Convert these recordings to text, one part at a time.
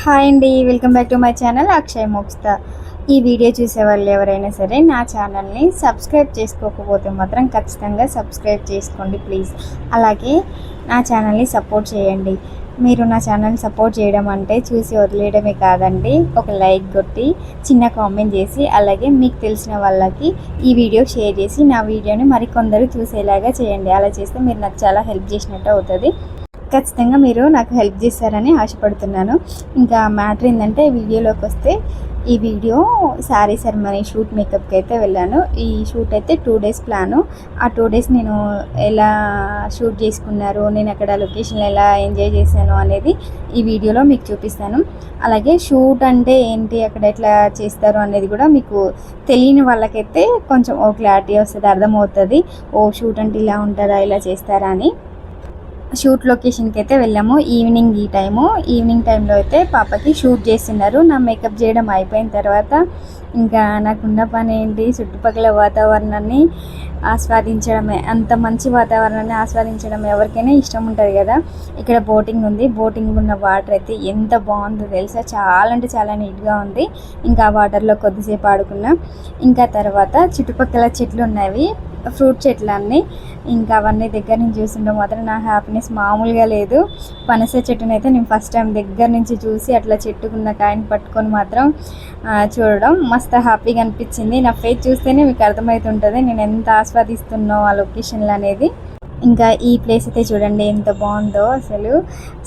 Hi అండి, welcome back to my channel Akshay మోక్స్తా. ఈ వీడియో చూసే వాళ్ళు ఎవరైనా సరే నా ఛానల్ని సబ్స్క్రైబ్ చేసుకోకపోతే మాత్రం ఖచ్చితంగా సబ్స్క్రైబ్ చేసుకోండి ప్లీజ్. అలాగే నా ఛానల్ని సపోర్ట్ చేయండి. మీరు నా ఛానల్ని సపోర్ట్ చేయడం అంటే చూసి వదిలేయడమే కాదండి, ఒక లైక్ కొట్టి చిన్న కామెంట్ చేసి అలాగే మీకు తెలిసిన వాళ్ళకి ఈ వీడియో షేర్ చేసి నా వీడియోని మరికొందరు చూసేలాగా చేయండి. అలా చేస్తే మీరు నాకు చాలా హెల్ప్ చేసినట్టు అవుతుంది. ఖచ్చితంగా మీరు నాకు హెల్ప్ చేస్తారని ఆశపడుతున్నాను. ఇంకా మ్యాటర్ ఏంటంటే వీడియోలోకి వస్తే, ఈ వీడియో శారీ సెరమనీ షూట్ మేకప్కి అయితే వెళ్ళాను. ఈ షూట్ అయితే 2 days ప్లాను. ఆ 2 days నేను ఎలా షూట్ చేసుకున్నారు, నేను అక్కడ లొకేషన్లో ఎలా ఎంజాయ్ చేశాను అనేది ఈ వీడియోలో మీకు చూపిస్తాను. అలాగే షూట్ అంటే ఏంటి, అక్కడ ఎట్లా చేస్తారు అనేది కూడా మీకు తెలియని వాళ్ళకైతే కొంచెం ఓ క్లారిటీ వస్తుంది, అర్థమవుతుంది. ఓ షూట్ అంటే ఇలా ఉంటుందా, ఇలా చేస్తారా అని. షూట్ లొకేషన్కి అయితే వెళ్ళాము. ఈవినింగ్ టైంలో అయితే పాపకి షూట్ చేస్తున్నారు. నా మేకప్ చేయడం అయిపోయిన తర్వాత ఇంకా నాకున్న పని ఏంటి, చుట్టుపక్కల వాతావరణాన్ని ఆస్వాదించడమే. అంత మంచి వాతావరణాన్ని ఆస్వాదించడం ఎవరికైనా ఇష్టం ఉంటుంది కదా. ఇక్కడ బోటింగ్ ఉంది. బోటింగ్ ఉన్న వాటర్ అయితే ఎంత బాగుందో తెలుసా, చాలా అంటే చాలా నీట్గా ఉంది. ఇంకా వాటర్లో కొద్దిసేపు ఆడుకున్నా. ఇంకా తర్వాత చుట్టుపక్కల చెట్లు ఉన్నవి, ఫ్రూట్ చెట్లు అన్నీ. ఇంకా అవన్నీ దగ్గర నుంచి చూస్తుంటే మాత్రం నా హ్యాపీనెస్ మామూలుగా లేదు. పనస చెట్టునైతే నేను ఫస్ట్ టైం దగ్గర నుంచి చూసి అట్లా చెట్టుకున్న కాయని పట్టుకొని మాత్రం చూడడం మస్తు హ్యాపీగా అనిపించింది. నా ఫేస్ చూస్తేనే మీకు అర్థమవుతుంటుంది నేను ఎంత ఆస్వాదిస్తున్నో ఆ లొకేషన్లు అనేది. ఇంకా ఈ ప్లేస్ అయితే చూడండి ఎంత బాగుందో అసలు.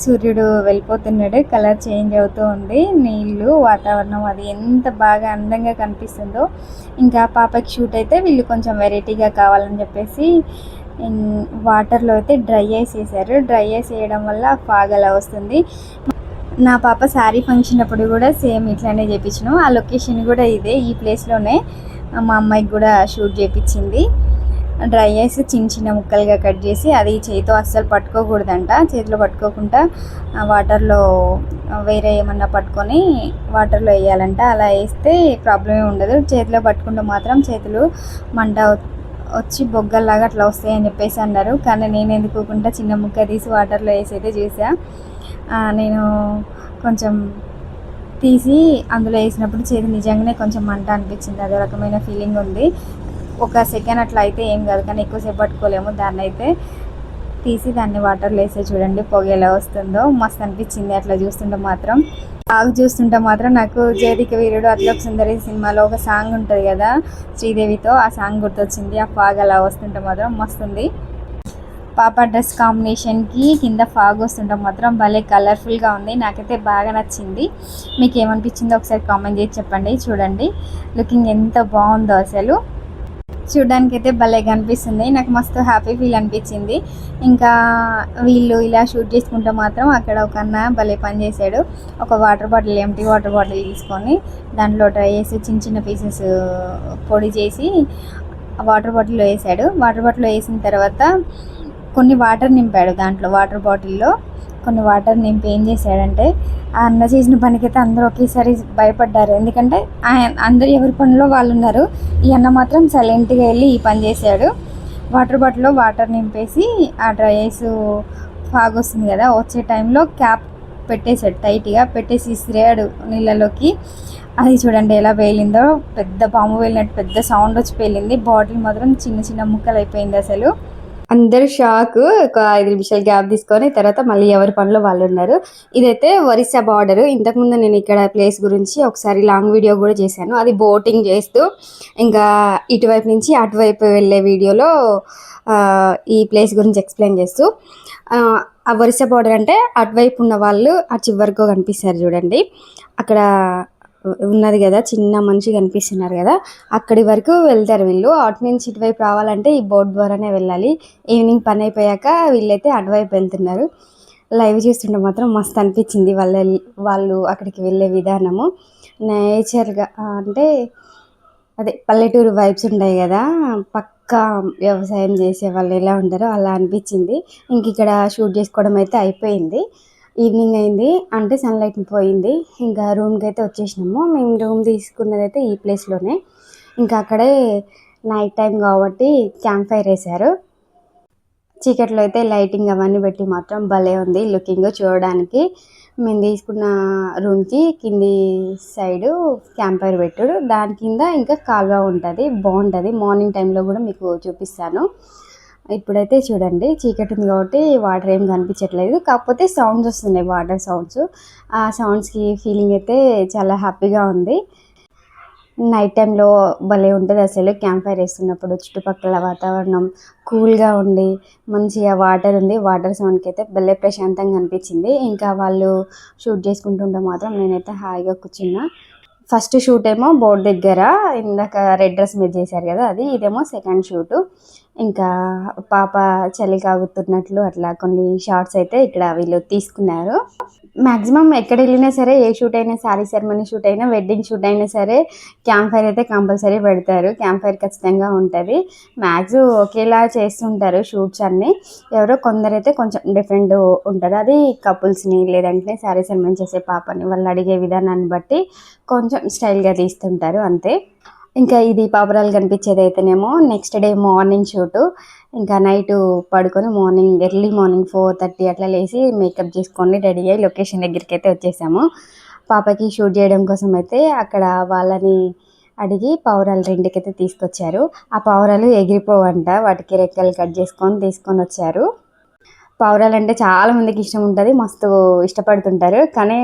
సూర్యుడు వెళ్ళిపోతున్నాడు, కలర్ చేంజ్ అవుతూ ఉంది, నీళ్ళు, వాతావరణం అది ఎంత బాగా అందంగా కనిపిస్తుందో. ఇంకా పాపకి షూట్ అయితే వీళ్ళు కొంచెం వెరైటీగా కావాలని చెప్పేసి వాటర్లో అయితే డ్రై ఐస్ వేసారు. డ్రై ఐస్ వేయడం వల్ల ఫాగ్ అలా వస్తుంది. నా పాప శారీ ఫంక్షన్ అప్పుడు కూడా సేమ్ ఇట్లానే చేయించినాం. ఆ లొకేషన్ కూడా ఇదే, ఈ ప్లేస్లోనే మా అమ్మాయికి కూడా షూట్ చేయించింది. డ్రై ఐస్ చిన్న చిన్న ముక్కలుగా కట్ చేసి, అది చేతితో అస్సలు పట్టుకోకూడదంట. చేతిలో పట్టుకోకుండా వాటర్లో వేరే ఏమన్నా పట్టుకొని వాటర్లో వేయాలంట. అలా వేస్తే ప్రాబ్లమే ఉండదు. చేతిలో పట్టుకుంటే మాత్రం చేతులు మంట వచ్చి బొగ్గల్లాగా అట్లా వస్తాయని చెప్పేసి అన్నారు. కానీ నేను ఎందుకోకుండా చిన్న ముక్క తీసి వాటర్లో వేసి అయితే చూసా. నేను కొంచెం తీసి అందులో వేసినప్పుడు చేతి నిజంగానే కొంచెం మంట అనిపించింది. అదే రకమైన ఫీలింగ్ ఉంది. ఒక సెకండ్ అట్లా అయితే ఏం కాదు, కానీ ఎక్కువసేపు పట్టుకోలేము. దాన్ని అయితే తీసి దాన్ని వాటర్లో వేసే చూడండి పొగ ఎలా వస్తుందో, మస్తు అనిపించింది అట్లా చూస్తుంటే మాత్రం. ఫాగ్ చూస్తుంటే మాత్రం నాకు జేదిక వీరుడు అతిలోక సుందరి సినిమాలో ఒక సాంగ్ ఉంటుంది కదా శ్రీదేవితో, ఆ సాంగ్ గుర్తొచ్చింది. ఆ ఫాగ్ అలా వస్తుంటే మాత్రం మస్తుంది. పాప డ్రెస్ కాంబినేషన్కి కింద ఫాగ్ వస్తుంటే మాత్రం భలే కలర్ఫుల్గా ఉంది. నాకైతే బాగా నచ్చింది. మీకు ఏమనిపించిందో ఒకసారి కామెంట్ చేసి చెప్పండి. చూడండి లుకింగ్ ఎంత బాగుందో అసలు. చూడడానికి అయితే భలేగా అనిపిస్తుంది. నాకు మస్తు హ్యాపీ ఫీల్ అనిపించింది. ఇంకా వీళ్ళు ఇలా షూట్ చేసుకుంటే మాత్రం అక్కడ ఒక అన్న భలే పని చేశాడు. ఒక water bottle, empty water bottle తీసుకొని దాంట్లో డ్రై చేసి చిన్న చిన్న పీసెస్ పొడి చేసి వాటర్ బాటిల్లో వేసాడు. వాటర్ బాటిల్లో వేసిన తర్వాత కొన్ని వాటర్ నింపాడు. దాంట్లో వాటర్ బాటిల్లో కొన్ని వాటర్ నింపి ఏం చేశాడంటే, ఆ అన్న చేసిన పనికైతే అందరూ ఒకేసారి భయపడ్డారు. ఎందుకంటే అందరూ ఎవరి పనిలో వాళ్ళు ఉన్నారు. ఈ అన్న మాత్రం సైలెంట్గా వెళ్ళి ఈ పని చేశాడు. వాటర్ బాటిల్లో వాటర్ నింపేసి ఆ డ్రై ఐస్ ఫాగ్ వస్తుంది కదా, వచ్చే టైంలో క్యాప్ పెట్టేశాడు, టైట్గా పెట్టేసి ఇసిరాడు నీళ్ళలోకి. అది చూడండి ఎలా పేలిందో, పెద్ద పాము పేలినట్టు పెద్ద సౌండ్ వచ్చి పేలింది. బాటిల్ మాత్రం చిన్న చిన్న ముక్కలు అయిపోయింది అసలు. అందరూ షాక్. ఒక 5 నిమిషాలు గ్యాప్ తీసుకొని తర్వాత మళ్ళీ ఎవరి పనిలో వాళ్ళు ఉన్నారు. ఇదైతే ఒరిస్సా బార్డర్. ఇంతకుముందు నేను ఇక్కడ ప్లేస్ గురించి ఒకసారి లాంగ్ వీడియో కూడా చేశాను. అది బోటింగ్ చేస్తూ ఇంకా ఇటువైపు నుంచి అటువైపు వెళ్ళే వీడియోలో ఈ ప్లేస్ గురించి ఎక్స్ప్లెయిన్ చేస్తూ, ఆ ఒరిస్సా బార్డర్ అంటే అటువైపు ఉన్న వాళ్ళు ఆ చివరికో కనిపిస్తారు చూడండి, అక్కడ ఉన్నది కదా చిన్న మనిషి కనిపిస్తున్నారు కదా, అక్కడి వరకు వెళ్తారు వీళ్ళు. అటు నుంచి ఇటువైపు రావాలంటే ఈ బోట్ ద్వారానే వెళ్ళాలి. ఈవినింగ్ పని అయిపోయాక వీళ్ళైతే అటువైపు వెళ్తున్నారు. లైవ్ చూస్తుంటే మాత్రం మస్తు అనిపించింది వాళ్ళు అక్కడికి వెళ్ళే విధానము. నేచర్గా అంటే అదే పల్లెటూరు వైబ్స్ ఉంటాయి కదా, పక్కా వ్యవసాయం చేసే వాళ్ళు ఎలా ఉంటారో అలా అనిపించింది. ఇంక ఇక్కడ షూట్ చేసుకోవడం అయితే అయిపోయింది. ఈవినింగ్ అయింది అంటే సన్లైట్ పోయింది. ఇంకా రూమ్కి అయితే వచ్చేసినాము. మేము రూమ్ తీసుకున్నదైతే ఈ ప్లేస్లోనే. ఇంకా అక్కడే నైట్ టైం కాబట్టి క్యాంప్ ఫైర్ వేశారు. చీకట్లో అయితే లైటింగ్ అవన్నీ పెట్టి మాత్రం భలే ఉంది లుకింగ్ చూడడానికి. మేము తీసుకున్న రూమ్కి కింది సైడు క్యాంప్ ఫైర్ పెట్టుడు, దాని కింద ఇంకా కాలువ ఉంటుంది, బాగుంటుంది. మార్నింగ్ టైంలో కూడా మీకు చూపిస్తాను. ఇప్పుడైతే చూడండి చీకటి ఉంది కాబట్టి వాటర్ ఏం కనిపించట్లేదు, కాకపోతే సౌండ్స్ వస్తున్నాయి, వాటర్ సౌండ్స్. ఆ సౌండ్స్కి ఫీలింగ్ అయితే చాలా హ్యాపీగా ఉంది. నైట్ టైంలో భలే ఉంటుంది అసలు. క్యాంప్ ఫైర్ వేస్తున్నప్పుడు చుట్టుపక్కల వాతావరణం కూల్గా ఉండి మంచిగా వాటర్ ఉంది. వాటర్ సౌండ్కి అయితే భలే ప్రశాంతంగా అనిపించింది. ఇంకా వాళ్ళు షూట్ చేసుకుంటుంటే మాత్రం నేనైతే హాయిగా కూర్చున్నా. ఫస్ట్ షూట్ ఏమో బోర్డు దగ్గర, ఇందాక రెడ్ డ్రెస్ మీద చేశారు కదా అది. ఇదేమో సెకండ్ షూటు. ఇంకా పాప చలి కాగుతున్నట్లు అట్లా కొన్ని షార్ట్స్ అయితే ఇక్కడ వీళ్ళు తీసుకున్నారు. మ్యాక్సిమం ఎక్కడ వెళ్ళినా సరే, ఏ షూట్ అయినా, శారీ సెరమనీ షూట్ అయినా, వెడ్డింగ్ షూట్ అయినా సరే క్యాంప్ ఫైర్ అయితే కంపల్సరీ పెడతారు. క్యాంప్ ఫైర్ ఖచ్చితంగా ఉంటుంది. మ్యాక్సిమం ఒకేలా చేస్తుంటారు షూట్స్ అన్నీ. ఎవరో కొందరైతే కొంచెం డిఫరెంట్ ఉంటుంది. అది కపుల్స్ని లేదంటే శారీ సెరమనీ చేసే పాపని వాళ్ళు అడిగే విధానాన్ని బట్టి కొంచెం స్టైల్గా తీస్తుంటారు అంతే. ఇంకా ఇది పావురాలు కనిపించేది అయితేనేమో నెక్స్ట్ డే మార్నింగ్ షూటు. ఇంకా నైట్ పడుకొని ఎర్లీ మార్నింగ్ 4:30 అట్లా లేచి మేకప్ చేసుకొని రెడీ అయ్యి లొకేషన్ దగ్గరికి అయితే వచ్చేసాము. పాపకి షూట్ చేయడం కోసం అయితే అక్కడ వాళ్ళని అడిగి పావురాలు రెండుకైతే తీసుకొచ్చారు. ఆ పావురాలు ఎగిరిపోవంట, వాటికి రెక్కలు కట్ చేసుకొని తీసుకొని వచ్చారు. పావురాలు అంటే చాలా మందికి ఇష్టం ఉంటుంది, మస్తు ఇష్టపడుతుంటారు. కానీ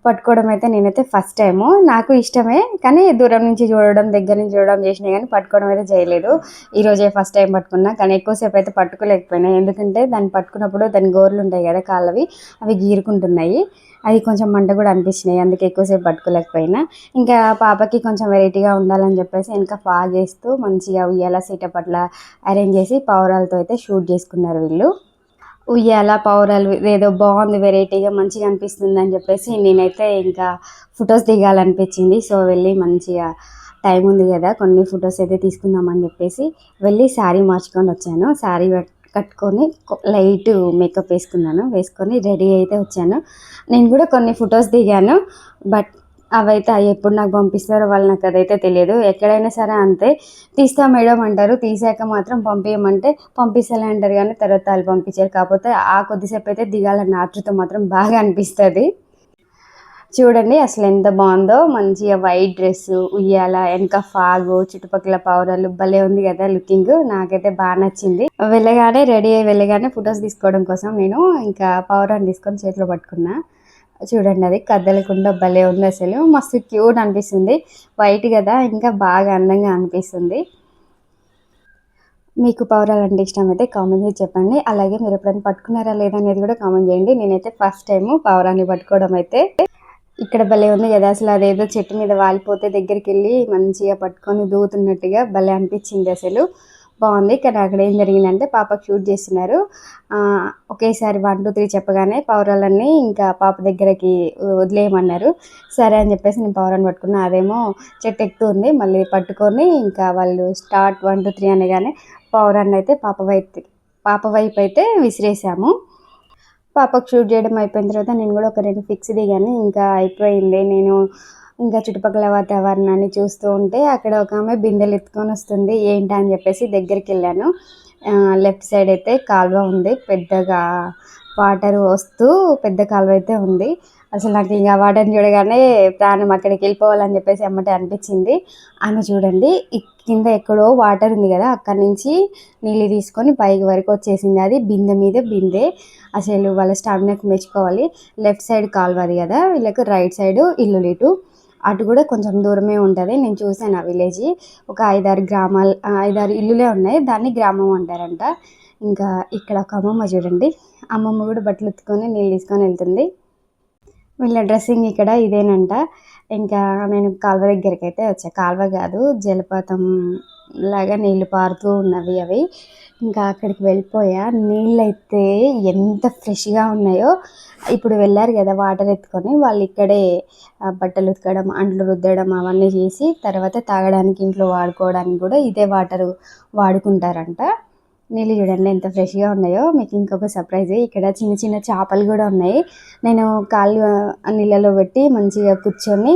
పట్టుకోవడం అయితే నేనైతే ఫస్ట్ టైము. నాకు ఇష్టమే, కానీ దూరం నుంచి చూడడం, దగ్గర నుంచి చూడడం చేసినా కానీ పట్టుకోవడం అయితే చేయలేదు. ఈరోజే ఫస్ట్ టైం పట్టుకున్నా, కానీ ఎక్కువసేపు అయితే పట్టుకోలేకపోయినా. ఎందుకంటే దాన్ని పట్టుకున్నప్పుడు దాని గోర్లు ఉంటాయి కదా కాళ్ళవి, అవి గీరుకుంటున్నాయి. అది కొంచెం మంట కూడా అనిపించినాయి, అందుకే ఎక్కువసేపు పట్టుకోలేకపోయినా. ఇంకా పాపకి కొంచెం వెరైటీగా ఉండాలని చెప్పేసి ఇంకా ఫాగేస్తూ మంచిగా ఉయ్యాల సెటప్ అట్లా అరేంజ్ చేసి పావురాలతో అయితే షూట్ చేసుకున్నారు వీళ్ళు. ఉయ్యాల పావురాలు ఏదో బాగుంది, వెరైటీగా మంచిగా అనిపిస్తుంది అని చెప్పేసి నేనైతే ఇంకా ఫొటోస్ దిగాలనిపించింది. సో వెళ్ళి మంచిగా టైం ఉంది కదా కొన్ని ఫొటోస్ అయితే తీసుకుందామని చెప్పేసి వెళ్ళి శారీ మార్చుకొని వచ్చాను. శారీ కట్టుకొని లైట్ మేకప్ వేసుకొని రెడీ అయితే వచ్చాను. నేను కూడా కొన్ని ఫొటోస్ దిగాను, బట్ అవైతే ఎప్పుడు నాకు పంపిస్తారో వాళ్ళు, నాకు అదైతే తెలియదు. ఎక్కడైనా సరే అంతే, తీస్తా మేడం అంటారు, తీసాక మాత్రం పంపించమంటే పంపిస్తలే అంటారు, కానీ తర్వాత వాళ్ళు పంపించారు. కాకపోతే ఆ కొద్దిసేపు అయితే దిగాలన్న ఆతృత మాత్రం బాగా అనిపిస్తుంది. చూడండి అసలు ఎంత బాగుందో, మంచిగా వైట్ డ్రెస్సు, ఉయ్యాల, వెనక ఫాగు, చుట్టుపక్కల పావురాలు, భలే ఉంది కదా లుకింగ్. నాకైతే బాగా నచ్చింది. రెడీ అయ్యి వెళ్ళగానే ఫొటోస్ తీసుకోవడం కోసం నేను ఇంకా పావురాన్ని తీసుకొని చేతిలో పట్టుకున్నా. చూడండి అది కదలకుండా భలే ఉంది అసలు, మస్తు క్యూట్ అనిపిస్తుంది. వైట్ కదా ఇంకా బాగా అందంగా అనిపిస్తుంది. మీకు పావురాలు అంటే ఇష్టం అయితే కామెంట్ చేసి చెప్పండి. అలాగే మీరు ఎప్పుడైనా పట్టుకున్నారా లేదా అనేది కూడా కామెంట్ చేయండి. నేనైతే ఫస్ట్ టైము పావురాన్ని పట్టుకోవడం అయితే. ఇక్కడ భలే ఉంది కదా అసలు, అదేదో చెట్టు మీద వాలిపోతే దగ్గరికి వెళ్ళి మంచిగా పట్టుకొని దూతున్నట్టుగా భలే అనిపించింది అసలు, బాగుంది. కానీ అక్కడ ఏం జరిగిందంటే పాపకు షూట్ చేస్తున్నారు. ఒకేసారి 1, 2, 3 చెప్పగానే పావురాలన్నీ ఇంకా పాప దగ్గరికి వదిలేయమన్నారు. సరే అని చెప్పేసి నేను పావురాన్ని పట్టుకున్నా. అదేమో చెట్టు ఎక్కుతుంది, మళ్ళీ పట్టుకొని ఇంకా వాళ్ళు స్టార్ట్ 1, 2, 3 అనగానే పావురాన్ని అయితే పాప వైపు అయితే విసిరేసాము. పాపకు షూట్ చేయడం అయిపోయిన తర్వాత నేను కూడా ఒక 2 పిక్స్ దిగాను. ఇంకా అయిపోయింది. నేను ఇంకా చుట్టుపక్కల వాతావరణాన్ని చూస్తూ ఉంటే అక్కడ ఒక ఆమె బిందెలు ఎత్తుకొని వస్తుంది, ఏంటా అని చెప్పేసి దగ్గరికి వెళ్ళాను. లెఫ్ట్ సైడ్ అయితే కాలువ ఉంది, పెద్దగా వాటర్ వస్తూ పెద్ద కాలువ అయితే ఉంది. అసలు నాకు ఇంకా వాటర్ని చూడగానే ప్రాణం అక్కడికి వెళ్ళిపోవాలని చెప్పేసి ఎమ్మటే అనిపించింది. ఆమె చూడండి కింద ఎక్కడో వాటర్ ఉంది కదా, అక్కడి నుంచి నీళ్ళు తీసుకొని పైకి వరకు వచ్చేసింది. అది బిందె మీద బిందె. అసలు వాళ్ళ స్టామినాకి మెచ్చుకోవాలి. లెఫ్ట్ సైడ్ కాలువది కదా, వీళ్ళకి రైట్ సైడ్ ఇల్లు ఇటు అటు కూడా కొంచెం దూరమే ఉంటుంది. నేను చూసాను ఆ విలేజ్, ఒక 5-6 ఇల్లులే ఉన్నాయి, దాన్ని గ్రామం అంటారంట. ఇంకా ఇక్కడ ఒక అమ్మమ్మ చూడండి, అమ్మమ్మ కూడా బట్టలు ఉత్తుకొని నీళ్ళు తీసుకొని వెళ్తుంది. వీళ్ళ డ్రెస్సింగ్ ఇక్కడ ఇదేనంట. ఇంకా నేను కాలువ దగ్గరికి అయితే వచ్చా, కాలువ కాదు జలపాతం లాగా నీళ్ళు పారుతూ ఉన్నవి అవి. ఇంకా అక్కడికి వెళ్ళిపోయా. నీళ్ళు అయితే ఎంత ఫ్రెష్గా ఉన్నాయో. ఇప్పుడు వెళ్ళారు కదా వాటర్ ఎత్తుకొని, వాళ్ళు ఇక్కడే బట్టలు ఉతకడం, అంట్లు రుద్దడం అవన్నీ చేసి తర్వాత తాగడానికి, ఇంట్లో వాడుకోవడానికి కూడా ఇదే వాటర్ వాడుకుంటారంట. నీళ్ళు చూడండి ఎంత ఫ్రెష్గా ఉన్నాయో. మీకు ఇంకొక సర్ప్రైజ్, ఇక్కడ చిన్న చిన్న చేపలు కూడా ఉన్నాయి. నేను కాళ్ళు నీళ్ళలో పెట్టి మంచిగా కూర్చొని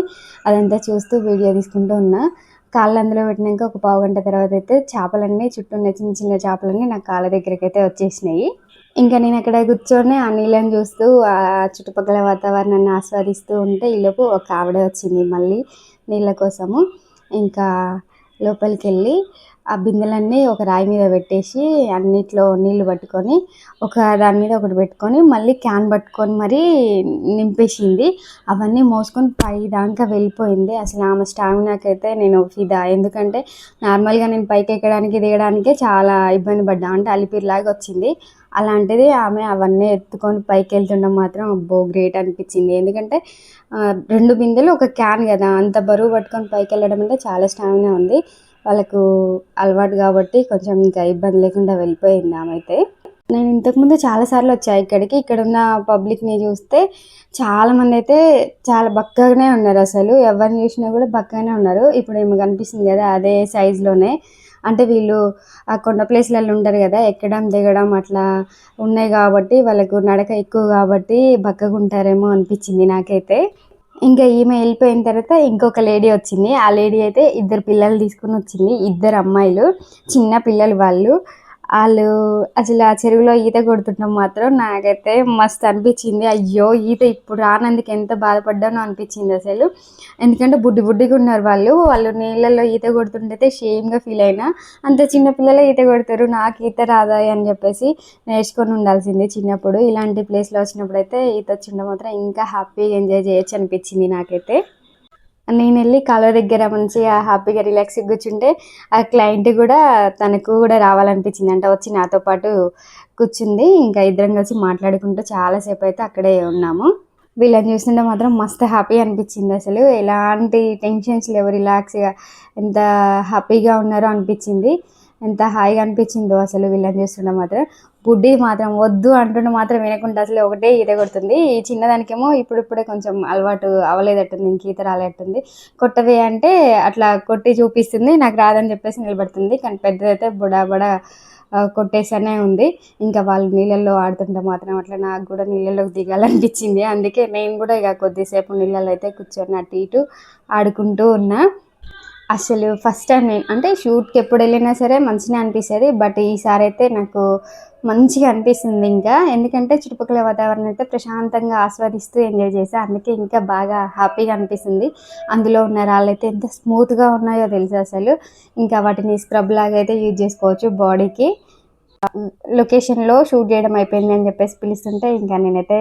అదంతా చూస్తూ వీడియో తీసుకుంటూ ఉన్నా. కాళ్ళు అందులో పెట్టినాక ఒక 1/2 గంట తర్వాత అయితే చేపలన్నీ చుట్టూ ఉన్న చిన్న చిన్న చేపలన్నీ నా కాళ్ళ దగ్గరికి అయితే వచ్చేసినాయి. ఇంకా నేను అక్కడ కూర్చొని ఆ నీళ్ళని చూస్తూ ఆ చుట్టుపక్కల వాతావరణాన్ని ఆస్వాదిస్తూ ఉంటే ఈలోపు ఒక ఆవిడ వచ్చింది మళ్ళీ నీళ్ళ కోసము. ఇంకా లోపలికి వెళ్ళి ఆ బిందెలన్నీ ఒక రాయి మీద పెట్టేసి అన్నిట్లో నీళ్ళు పట్టుకొని ఒక దాని మీద ఒకటి పెట్టుకొని మళ్ళీ క్యాన్ పట్టుకొని మరీ నింపేసింది. అవన్నీ మోసుకొని పై దాకా వెళ్ళిపోయింది. అసలు ఆమె స్టామినాకైతే నేను ఫిదా. ఎందుకంటే నార్మల్గా నేను పైకి ఎక్కడానికి దిగడానికే చాలా ఇబ్బంది పడ్డా, అంటే అలిపిరిలాగా వచ్చింది. అలాంటిది ఆమె అవన్నీ ఎత్తుకొని పైకి వెళ్తుండడం మాత్రం అబ్బో గ్రేట్ అనిపించింది. ఎందుకంటే 2 బిందెలు ఒక క్యాన్ కదా, అంత బరువు పట్టుకొని పైకి వెళ్ళడం అంటే చాలా స్టామినా ఉంది. వాళ్ళకు అలవాటు కాబట్టి కొంచెం ఇంకా ఇబ్బంది లేకుండా వెళ్ళిపోయింది ఆమె అయితే. నేను ఇంతకుముందు చాలాసార్లు వచ్చా ఇక్కడికి. ఇక్కడున్న పబ్లిక్ని చూస్తే చాలామంది అయితే చాలా బక్కగానే ఉన్నారు. అసలు ఎవరిని చూసినా కూడా బక్కగానే ఉన్నారు. ఇప్పుడు ఏమో కనిపిస్తుంది కదా అదే సైజులోనే. అంటే వీళ్ళు ఆ కొండ ప్లేస్లలో ఉంటారు కదా, ఎక్కడం దిగడం అట్లా ఉన్నాయి కాబట్టి వాళ్ళకు నడక ఎక్కువ కాబట్టి బక్కగా ఉంటారేమో అనిపించింది నాకైతే. ఇంకా ఈమె వెళ్ళిపోయిన తర్వాత ఇంకొక లేడీ వచ్చింది. ఆ లేడీ అయితే 2 పిల్లలు తీసుకుని వచ్చింది. 2 అమ్మాయిలు, చిన్న పిల్లలు వాళ్ళు. అసలు ఆ చెరువులో ఈత కొడుతుండడం మాత్రం నాకైతే మస్తు అనిపించింది. అయ్యో ఈత ఇప్పుడు రానందుకు ఎంత బాధపడ్డానో అనిపించింది అసలు. ఎందుకంటే బుడ్డిగా ఉన్నారు వాళ్ళు. నీళ్ళల్లో ఈత కొడుతుంటే షేమ్గా ఫీల్ అయినా, అంత చిన్న పిల్లలు ఈత కొడతారు, నాకు ఈత రాదా అని చెప్పేసి నేర్చుకొని ఉండాల్సింది చిన్నప్పుడు. ఇలాంటి ప్లేస్లో వచ్చినప్పుడు అయితే ఈత వచ్చిండ మాత్రం ఇంకా హ్యాపీగా ఎంజాయ్ చేయొచ్చు అనిపించింది నాకైతే. నేను వెళ్ళి కాలువ దగ్గర మంచిగా హ్యాపీగా రిలాక్స్గా కూర్చుంటే ఆ క్లయింట్ కూడా తనకు కూడా రావాలనిపించింది అంట, వచ్చి నాతో పాటు కూర్చుంది. ఇంకా ఇద్దరం కలిసి మాట్లాడుకుంటూ చాలాసేపు అయితే అక్కడే ఉన్నాము. వీళ్ళని చూస్తుంటే మాత్రం మస్తు హ్యాపీ అనిపించింది. అసలు ఎలాంటి టెన్షన్స్ లేవు, రిలాక్స్గా ఎంత హ్యాపీగా ఉన్నారో అనిపించింది. ఎంత హాయిగా అనిపించిందో అసలు వీళ్ళని చూస్తుంటే మాత్రం. బుడ్డి మాత్రం వద్దు అంటుండే మాత్రం వినకుండా అసలు ఒకటే ఈత కొడుతుంది. ఈ చిన్నదానికేమో ఇప్పుడిప్పుడే కొంచెం అలవాటు అవ్వలేదట్టుంది, ఇంక ఈత రాలేటుంది. కొట్టవే అంటే అట్లా కొట్టి చూపిస్తుంది, నాకు రాదని చెప్పేసి నిలబడుతుంది. కానీ పెద్దదైతే బుడా కొట్టేసానే ఉంది. ఇంకా వాళ్ళు నీళ్ళల్లో ఆడుతుంటే మాత్రం అట్లా నాకు కూడా నీళ్ళలోకి దిగాలనిపించింది. అందుకే నేను కూడా ఇక కొద్దిసేపు నీళ్ళలో అయితే కూర్చొని అటు ఇటు ఆడుకుంటూ ఉన్నా. అసలు ఫస్ట్ టైం నేను అంటే షూట్కి ఎప్పుడు వెళ్ళినా సరే మంచిగా అనిపిస్తుంది, బట్ ఈసారి అయితే నాకు మంచిగా అనిపిస్తుంది. ఇంకా ఎందుకంటే చుట్టుపక్కల వాతావరణం అయితే ప్రశాంతంగా ఆస్వాదిస్తూ ఎంజాయ్ చేసా, అందుకే ఇంకా బాగా హ్యాపీగా అనిపిస్తుంది. అందులో ఉన్న రాళ్ళు అయితే ఎంత స్మూత్గా ఉన్నాయో తెలుసు అసలు. ఇంకా వాటిని స్క్రబ్ లాగా అయితే యూజ్ చేసుకోవచ్చు బాడీకి. లొకేషన్లో షూట్ చేయడం అయిపోయింది అని చెప్పేసి పిలుస్తుంటే ఇంకా నేనైతే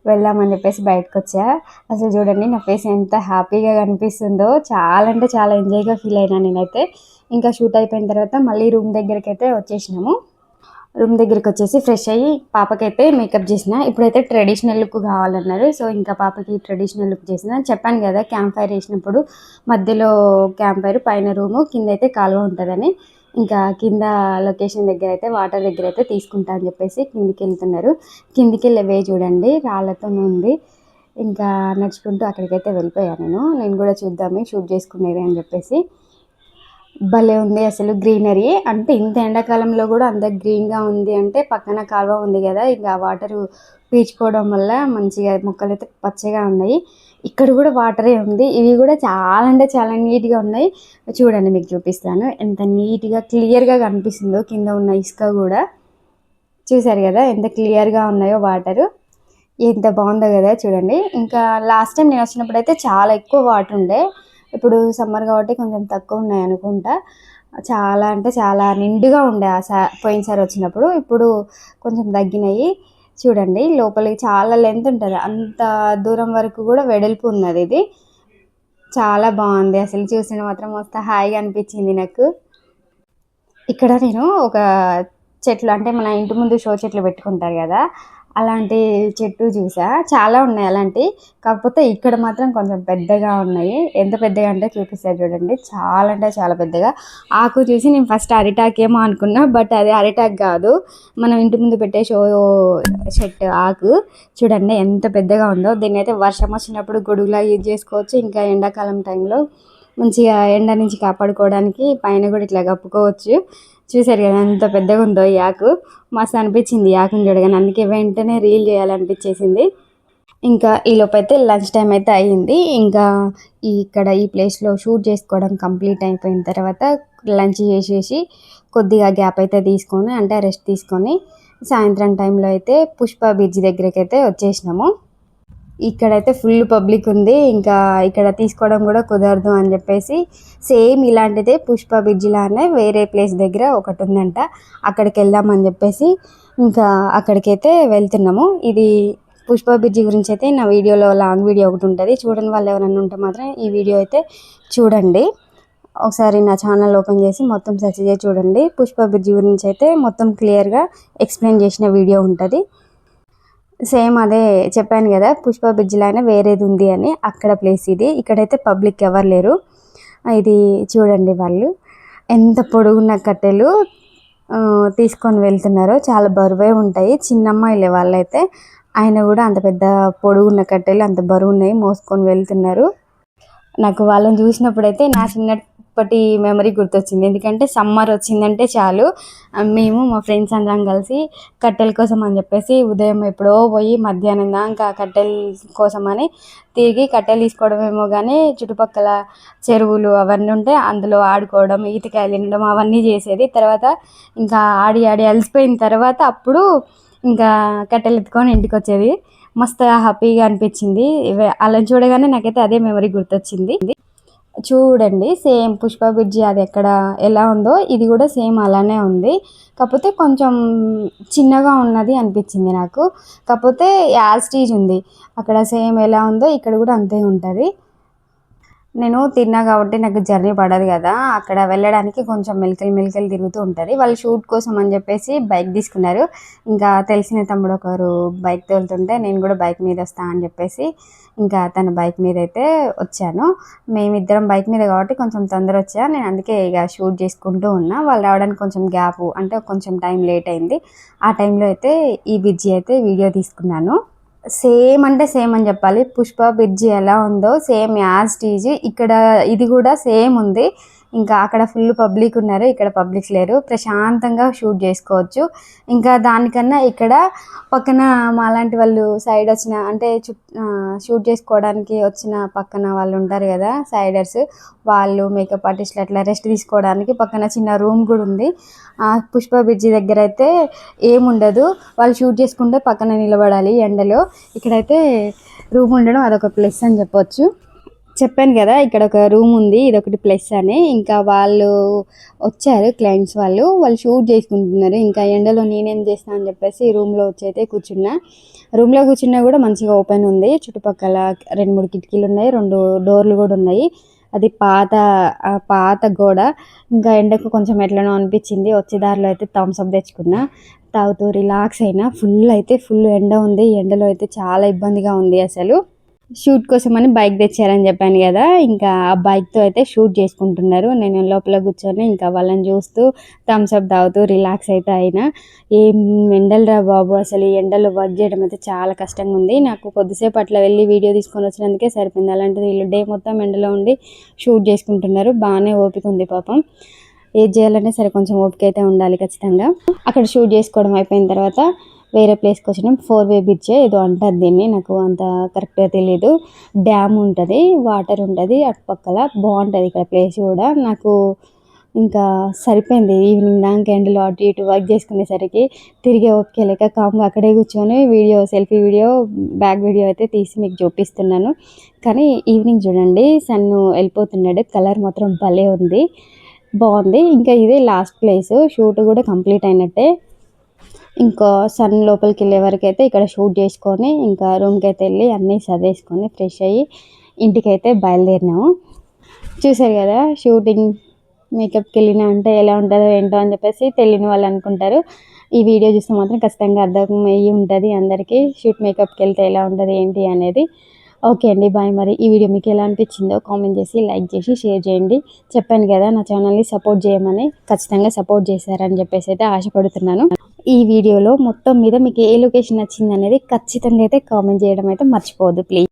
వెళ్దామని చెప్పేసి బయటకు వచ్చా. అసలు చూడండి నా ఫేస్ ఎంత హ్యాపీగా కనిపిస్తుందో, చాలా అంటే చాలా ఎంజాయ్గా ఫీల్ అయినా నేనైతే. ఇంకా షూట్ అయిపోయిన తర్వాత మళ్ళీ రూమ్ దగ్గరికి అయితే వచ్చేసినాము. రూమ్ దగ్గరికి వచ్చేసి ఫ్రెష్ అయ్యి పాపకైతే మేకప్ చేసిన. ఇప్పుడైతే ట్రెడిషనల్ లుక్ కావాలన్నారు, సో ఇంకా పాపకి ట్రెడిషనల్ లుక్ చేసిన. చెప్పాను కదా క్యాంప్ ఫైర్ వేసినప్పుడు మధ్యలో క్యాంప్ ఫైర్, పైన రూము, కింద అయితే కాలువ ఉంటుందని. ఇంకా కింద లొకేషన్ దగ్గర అయితే వాటర్ దగ్గర అయితే తీసుకుంటా అని చెప్పేసి కిందికి వెళ్తున్నారు. కిందికి వెళ్ళే చూడండి రాళ్ళతో ఉంది. ఇంకా నడుచుకుంటూ అక్కడికైతే వెళ్ళిపోయాను. నేను కూడా చూద్దామే షూట్ చేసుకునేది అని చెప్పేసి. భలే ఉంది అసలు గ్రీనరీ. అంటే ఇంత ఎండాకాలంలో కూడా అంత గ్రీన్గా ఉంది అంటే పక్కన కాలువ ఉంది కదా, ఇంకా వాటర్ పీల్చుకోవడం వల్ల మంచిగా మొక్కలు అయితే పచ్చగా ఉన్నాయి. ఇక్కడ కూడా వాటరే ఉంది. ఇవి కూడా చాలా అంటే చాలా నీట్గా ఉన్నాయి. చూడండి మీకు చూపిస్తాను ఎంత నీట్గా క్లియర్గా కనిపిస్తుందో. కింద ఉన్న ఇసుక కూడా చూసారు కదా ఎంత క్లియర్గా ఉన్నాయో వాటరు. ఎంత బాగుందో కదా చూడండి. ఇంకా లాస్ట్ టైం నేను వచ్చినప్పుడు అయితే చాలా ఎక్కువ వాటర్ ఉండే, ఇప్పుడు సమ్మర్ కాబట్టి కొంచెం తక్కువ ఉన్నాయి అనుకుంటా. చాలా అంటే చాలా నిండుగా ఉండే పోయినసారి వచ్చినప్పుడు. ఇప్పుడు కొంచెం తగ్గినాయి. చూడండి లోపలికి చాలా లెంత్ ఉంటుంది, అంత దూరం వరకు కూడా వెడల్పు ఉన్నది. ఇది చాలా బాగుంది అసలు. చూసిన మాత్రం మస్తు హాయిగా అనిపించింది నాకు. ఇక్కడ నేను ఒక చెట్లు, అంటే మన ఇంటి ముందు షో చెట్లు పెట్టుకుంటారు కదా, అలాంటి చెట్టు చూసా. చాలా ఉన్నాయి అలాంటి, కాకపోతే ఇక్కడ మాత్రం కొంచెం పెద్దగా ఉన్నాయి. ఎంత పెద్దగా అంటే చూపిస్తారు చూడండి, చాలా అంటే చాలా పెద్దగా. ఆకు చూసి నేను ఫస్ట్ అరిటాక్ ఏమో అనుకున్నా, బట్ అది అరిటాక్ కాదు, మనం ఇంటి ముందు పెట్టే షో చెట్టు ఆకు. చూడండి ఎంత పెద్దగా ఉందో. దీన్ని అయితే వర్షం వచ్చినప్పుడు గొడుగులా యూజ్ చేసుకోవచ్చు. ఇంకా ఎండాకాలం టైంలో మంచిగా ఎండ నుంచి కాపాడుకోవడానికి పైన కూడా ఇట్లా కప్పుకోవచ్చు. చూసారు కదా ఎంత పెద్దగా ఉందో ఈ ఆకు. మస్తు అనిపించింది ఈ ఆకుని చూడగానే, అందుకే వెంటనే రీల్ చేయాలనిపించేసింది. ఇంకా ఈలోపు అయితే లంచ్ టైం అయితే అయ్యింది. ఇంకా ఇక్కడ ఈ ప్లేస్లో షూట్ చేసుకోవడం కంప్లీట్ అయిపోయిన తర్వాత లంచ్ చేసేసి కొద్దిగా గ్యాప్ అయితే తీసుకొని, అంటే రెస్ట్ తీసుకొని సాయంత్రం టైంలో అయితే పుష్ప బ్రిడ్జ్ దగ్గరికి అయితే వచ్చేసినాము. ఇక్కడైతే ఫుల్ పబ్లిక్ ఉంది, ఇంకా ఇక్కడ తీసుకోవడం కూడా కుదరదు అని చెప్పేసి సేమ్ ఇలాంటిదే పుష్ప బ్రిడ్జ్ లానే వేరే ప్లేస్ దగ్గర ఒకటి ఉందంట, అక్కడికి వెళ్దామని చెప్పేసి ఇంకా అక్కడికైతే వెళ్తున్నాము. ఇది పుష్ప బ్రిడ్జ్ గురించి అయితే నా వీడియోలో లాంగ్ వీడియో ఒకటి ఉంటుంది, చూడని వాళ్ళు ఎవరైనా ఉంటే మాత్రం ఈ వీడియో అయితే చూడండి. ఒకసారి నా ఛానల్ ఓపెన్ చేసి మొత్తం సెర్చ్ చేసి చూడండి. పుష్ప బ్రిడ్జ్ గురించి అయితే మొత్తం క్లియర్గా ఎక్స్ప్లెయిన్ చేసిన వీడియో ఉంటుంది. సేమ్ అదే చెప్పాను కదా, పుష్ప బ్రిడ్జ్ లానే వేరేది ఉంది అని, అక్కడ ప్లేస్ ఇది. ఇక్కడైతే పబ్లిక్ ఎవరు లేరు. ఇది చూడండి, వాళ్ళు ఎంత పొడుగున్న కట్టెలు తీసుకొని వెళ్తున్నారో, చాలా బరువే ఉంటాయి. చిన్నమ్మాయిలే వాళ్ళైతే, ఆయన కూడా అంత పెద్ద పొడుగున్న కట్టెలు అంత బరువు ఉన్నాయి మోసుకొని వెళ్తున్నారు. నాకు వాళ్ళని చూసినప్పుడైతే నా చిన్నప్పటి మెమరీ గుర్తొచ్చింది. ఎందుకంటే సమ్మర్ వచ్చిందంటే చాలు మేము మా ఫ్రెండ్స్ అందరం కలిసి కట్టెల కోసం అని చెప్పేసి ఉదయం ఎప్పుడో పోయి మధ్యాహ్నం దాకా కట్టెల కోసం అని తిరిగి కట్టెలు తీసుకోవడమేమో కానీ చుట్టుపక్కల చెరువులు అవన్నీ ఉంటే అందులో ఆడుకోవడం, ఈతకాయలు తినడం అవన్నీ చేసేది. తర్వాత ఇంకా ఆడి ఆడి అలసిపోయిన తర్వాత అప్పుడు ఇంకా కట్టెలు ఎత్తుకొని ఇంటికి వచ్చేది. మస్తు హ్యాపీగా అనిపించింది. అలా చూడగానే నాకైతే అదే మెమరీ గుర్తొచ్చింది. చూడండి, సేమ్ పుష్ప బ్రిడ్జి అది ఎక్కడ ఎలా ఉందో ఇది కూడా సేమ్ అలానే ఉంది. కాకపోతే కొంచెం చిన్నగా ఉన్నది అనిపించింది నాకు. కాకపోతే యాజ్ స్టీజ్ ఉంది, అక్కడ సేమ్ ఎలా ఉందో ఇక్కడ కూడా అంతే ఉంటుంది. నేను తిన్నా కాబట్టి నాకు జర్నీ పడదు కదా, అక్కడ వెళ్ళడానికి కొంచెం మెలికలు తిరుగుతూ ఉంటుంది. వాళ్ళు షూట్ కోసం అని చెప్పేసి బైక్ తీసుకున్నారు. ఇంకా తెలిసిన తమ్ముడు ఒకరు బైక్ తోలుతుంటే నేను కూడా బైక్ మీద వస్తా అని చెప్పేసి ఇంకా తన బైక్ మీద అయితే వచ్చాను. మేమిద్దరం బైక్ మీద కాబట్టి కొంచెం తొందర వచ్చా, నేను అందుకే ఇక షూట్ చేసుకుంటూ ఉన్నా. వాళ్ళు రావడానికి కొంచెం గ్యాప్ అంటే కొంచెం టైం లేట్ అయింది. ఆ టైంలో అయితే ఈ బ్రిడ్జి అయితే వీడియో తీసుకున్నాను. సేమ్ అంటే సేమ్ అని చెప్పాలి. పుష్ప బ్రిడ్జి ఎలా ఉందో సేమ్ యాజ్ టీజ్ ఇక్కడ ఇది కూడా సేమ్ ఉంది. ఇంకా అక్కడ ఫుల్ పబ్లిక్ ఉన్నారు, ఇక్కడ పబ్లిక్ లేరు. ప్రశాంతంగా షూట్ చేసుకోవచ్చు. ఇంకా దానికన్నా ఇక్కడ పక్కన మాలాంటి వాళ్ళు సైడ్ వచ్చిన అంటే షూట్ చేసుకోవడానికి వచ్చిన పక్కన వాళ్ళు ఉంటారు కదా సైడర్స్, వాళ్ళు మేకప్ ఆర్టిస్టులు అట్లా రెస్ట్ తీసుకోవడానికి పక్కన చిన్న రూమ్ కూడా ఉంది. పుష్ప బ్రిడ్జి దగ్గర అయితే ఏముండదు, వాళ్ళు షూట్ చేసుకుంటే పక్కన నిలబడాలి ఎండలో. ఇక్కడైతే రూమ్ ఉండడం అదొక ప్లస్ అని చెప్పొచ్చు. చెప్పాను కదా ఇక్కడ ఒక రూమ్ ఉంది, ఇదొకటి ప్లస్ అని. ఇంకా వాళ్ళు వచ్చారు క్లయింట్స్, వాళ్ళు షూట్ చేసుకుంటున్నారు. ఇంకా ఎండలో నేనేం చేస్తాను అని చెప్పేసి రూమ్లో వచ్చి అయితే కూర్చున్నా. రూమ్లో కూర్చున్నా కూడా మంచిగా ఓపెన్ ఉంది, చుట్టుపక్కల 2-3 కిటికీలు ఉన్నాయి, 2 డోర్లు కూడా ఉన్నాయి. అది పాత గోడ. ఇంకా ఎండకు కొంచెం ఎట్లనో అనిపించింది, వచ్చే దారిలో అయితే థమ్స్అప్ తెచ్చుకున్నా, తాగుతూ రిలాక్స్ అయినా. ఫుల్ ఎండ ఉంది, ఎండలో అయితే చాలా ఇబ్బందిగా ఉంది అసలు. షూట్ కోసం అని బైక్ తెచ్చారని చెప్పాను కదా, ఇంకా ఆ బైక్తో అయితే షూట్ చేసుకుంటున్నారు. నేను లోపల కూర్చొని ఇంకా వాళ్ళని చూస్తూ థమ్స్అప్ తాగుతూ రిలాక్స్ అయితే అయినా. ఏం ఎండలు రా బాబు, అసలు ఈ ఎండలో వర్క్ చేయడం అయితే చాలా కష్టంగా ఉంది. నాకు కొద్దిసేపు అట్లా వెళ్ళి వీడియో తీసుకొని వచ్చినందుకే సరిపోయింది. అలాంటిది వీళ్ళు డే మొత్తం ఎండలో ఉండి షూట్ చేసుకుంటున్నారు. బాగానే ఓపిక ఉంది పాపం. ఏది చేయాలనే సరే కొంచెం ఓపిక అయితే ఉండాలి ఖచ్చితంగా. అక్కడ షూట్ చేసుకోవడం అయిపోయిన తర్వాత వేరే ప్లేస్కి వచ్చినాం. 4-వే బ్రిడ్జ్ ఏదో అంటారు దీన్ని, నాకు అంత కరెక్ట్గా తెలియదు. డ్యామ్ ఉంటుంది, వాటర్ ఉంటుంది అటుపక్కల, బాగుంటుంది ఇక్కడ ప్లేస్ కూడా. నాకు ఇంకా సరిపోయింది ఈవినింగ్ దాకా ఎండలో అటు ఇటు వర్క్ చేసుకునేసరికి తిరిగే ఓపిక లేక కామ్గా అక్కడే కూర్చొని సెల్ఫీ వీడియో బ్యాక్ వీడియో అయితే తీసి మీకు చూపిస్తున్నాను. కానీ ఈవినింగ్ చూడండి, సన్ వెళ్ళిపోతున్నాడు, కలర్ మాత్రం భలే ఉంది, బాగుంది. ఇంకా ఇదే లాస్ట్ ప్లేస్, షూట్ కూడా కంప్లీట్ అయినట్టే. ఇంకా సన్ లోపలికి వెళ్ళే వరకు అయితే ఇక్కడ షూట్ చేసుకొని ఇంకా రూమ్కి అయితే వెళ్ళి అన్నీ సర్దేసుకొని ఫ్రెష్ అయ్యి ఇంటికైతే బయలుదేరినాము. చూసారు కదా, షూటింగ్ మేకప్కి వెళ్ళినా అంటే ఎలా ఉంటుందో ఏంటో అని చెప్పేసి తెలియని వాళ్ళు అనుకుంటారు. ఈ వీడియో చూస్తే మాత్రం ఖచ్చితంగా అర్థమయ్యి ఉంటుంది అందరికీ, షూట్ మేకప్కి వెళ్తే ఎలా ఉంటుంది ఏంటి అనేది. ఓకే అండి, బాయ్. మరి ఈ వీడియో మీకు ఎలా అనిపించిందో కామెంట్ చేసి లైక్ చేసి షేర్ చేయండి. చెప్పాను కదా నా ఛానల్ని సపోర్ట్ చేయమని, ఖచ్చితంగా సపోర్ట్ చేశారని చెప్పేసి అయితే ఆశపడుతున్నాను. ఈ వీడియోలో మొత్తం మీద మీకు ఏ లొకేషన్ నచ్చింది అనేది ఖచ్చితంగా అయితే కామెంట్ చేయడం అయితే మర్చిపోవద్దు ప్లీజ్.